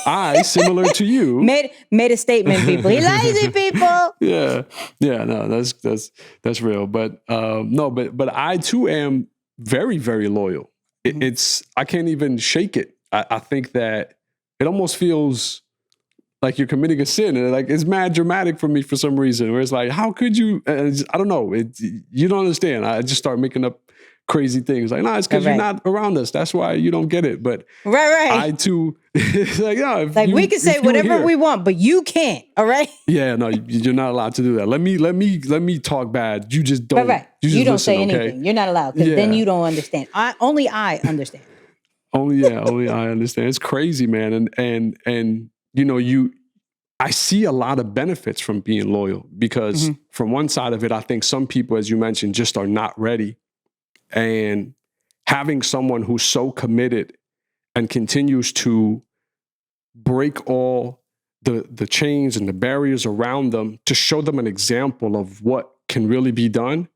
I, similar to you,
made a statement, people. He likes me, people.
Yeah, no, that's real. But but I too am very, very loyal. It's, I can't even shake it. I think that it almost feels like you're committing a sin, and like it's mad dramatic for me for some reason. Where it's like, how could you? I don't know. You don't understand. I just start making up crazy things. Like, it's because you're not around us. That's why you don't get it. But
right.
I too, like,
we can say whatever we want, but you can't. All right.
Yeah, no, you're not allowed to do that. Let me talk bad. You just don't.
Right. You don't say anything. Okay? You're not allowed, because then you don't understand. Only I understand.
only I understand. It's crazy, man. And I see a lot of benefits from being loyal, because from one side of it, I think some people, as you mentioned, just are not ready. And having someone who's so committed and continues to break all the chains and the barriers around them to show them an example of what can really be done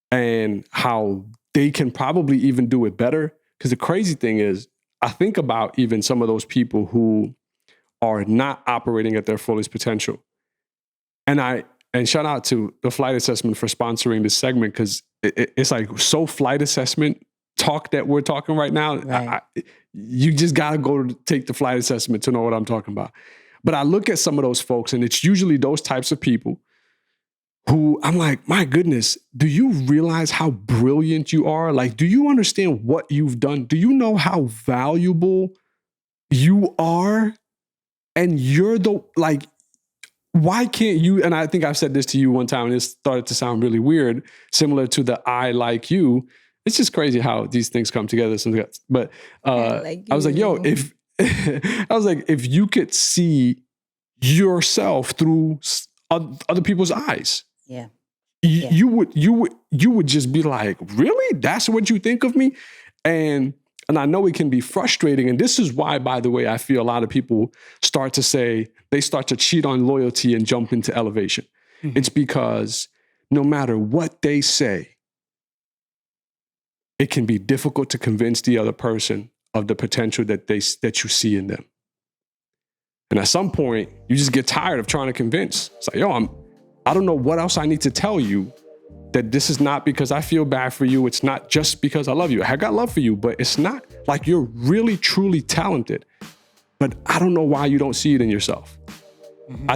and how they can probably even do it better. Because the crazy thing is, I think about even some of those people who are not operating at their fullest potential. And shout out to the Flight Assessment for sponsoring this segment, because it's like so flight assessment talk that we're talking right now. Right. You just got to go to take the flight assessment to know what I'm talking about. But I look at some of those folks, and it's usually those types of people who I'm like, my goodness, do you realize how brilliant you are? Like, do you understand what you've done? Do you know how valuable you are? And you're why can't you? And I think I've said this to you one time, and it started to sound really weird, similar to the I like you. It's just crazy how these things come together. But I was like, yo, if you could see yourself through other people's eyes, you would just be like, really? That's what you think of me? And I know it can be frustrating. And this is why, by the way, I feel a lot of people start to cheat on loyalty and jump into elevation. Mm-hmm. It's because no matter what they say, it can be difficult to convince the other person of the potential that you see in them. And at some point, you just get tired of trying to convince. It's like, I don't know what else I need to tell you, that this is not because I feel bad for you. It's not just because I love you. I got love for you, but it's not like you're really, truly talented. But I don't know why you don't see it in yourself. Mm-hmm. I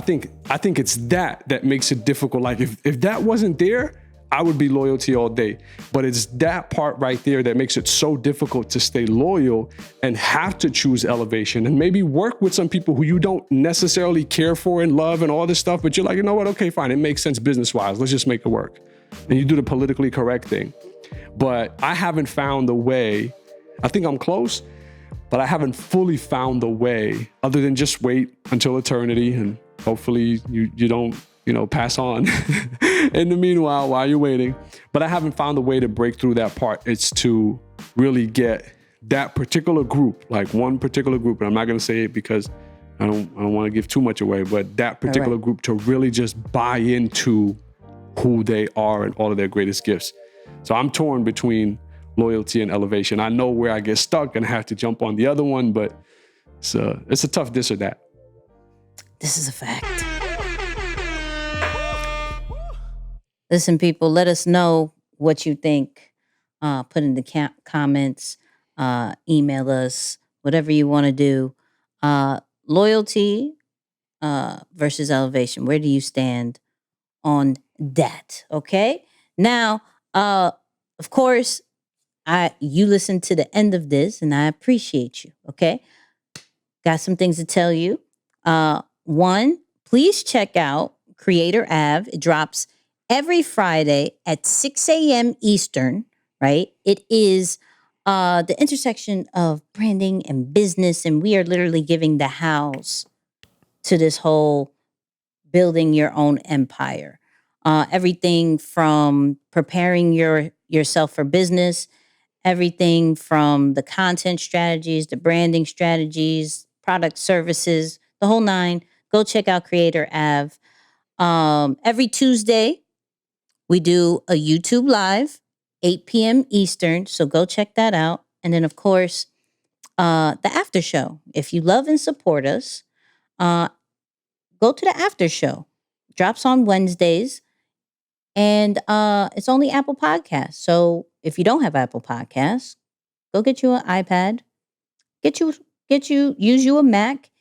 think it's that makes it difficult. Like if that wasn't there, I would be loyalty all day. But it's that part right there that makes it so difficult to stay loyal and have to choose elevation and maybe work with some people who you don't necessarily care for and love and all this stuff. But you're like, you know what? Okay, fine. It makes sense business-wise. Let's just make it work. And you do the politically correct thing. But I haven't found the way. I think I'm close, but I haven't fully found the way other than just wait until eternity and hopefully you don't, pass on in the meanwhile while you're waiting. But I haven't found a way to break through that part. It's to really get that particular group, like one particular group, and I'm not going to say it because I don't want to give too much away, but that particular group to really just buy into who they are and all of their greatest gifts. So I'm torn between loyalty and elevation. I know where I get stuck and have to jump on the other one, but it's a tough this or that.
This is a fact. Listen, people, let us know what you think. Put in the comments, email us, whatever you want to do. Loyalty versus elevation. Where do you stand on that? Okay. Now, of course, you listened to the end of this, and I appreciate you. Okay. Got some things to tell you. One, please check out Creator Av. It drops every Friday at 6 a.m. Eastern, right? It is the intersection of branding and business, and we are literally giving the hows to this whole building your own empire. Everything from preparing yourself for business, everything from the content strategies, the branding strategies, product services, the whole nine. Go check out Creator Av. Every Tuesday, we do a YouTube Live, 8 p.m. Eastern. So go check that out. And then, of course, the after show. If you love and support us, go to the after show. Drops on Wednesdays. And it's only Apple Podcasts. So if you don't have Apple Podcasts, go get you an iPad, use you a Mac,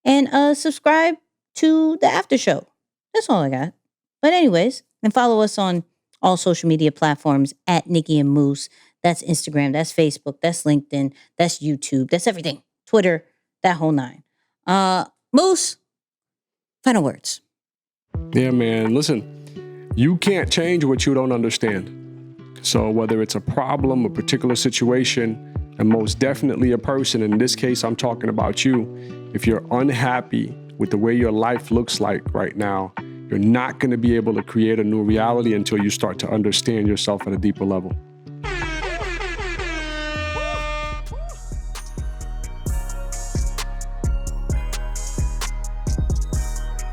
and subscribe to the after show. That's all I got. But anyways, and follow us on all social media platforms at Nicky and Moose. That's Instagram, that's Facebook, that's LinkedIn, that's YouTube, that's everything. Twitter, that whole nine. Moose, final words.
Yeah, man. Listen, you can't change what you don't understand. So whether it's a problem, a particular situation, and most definitely a person, in this case, I'm talking about you. If you're unhappy with the way your life looks like right now, you're not going to be able to create a new reality until you start to understand yourself at a deeper level.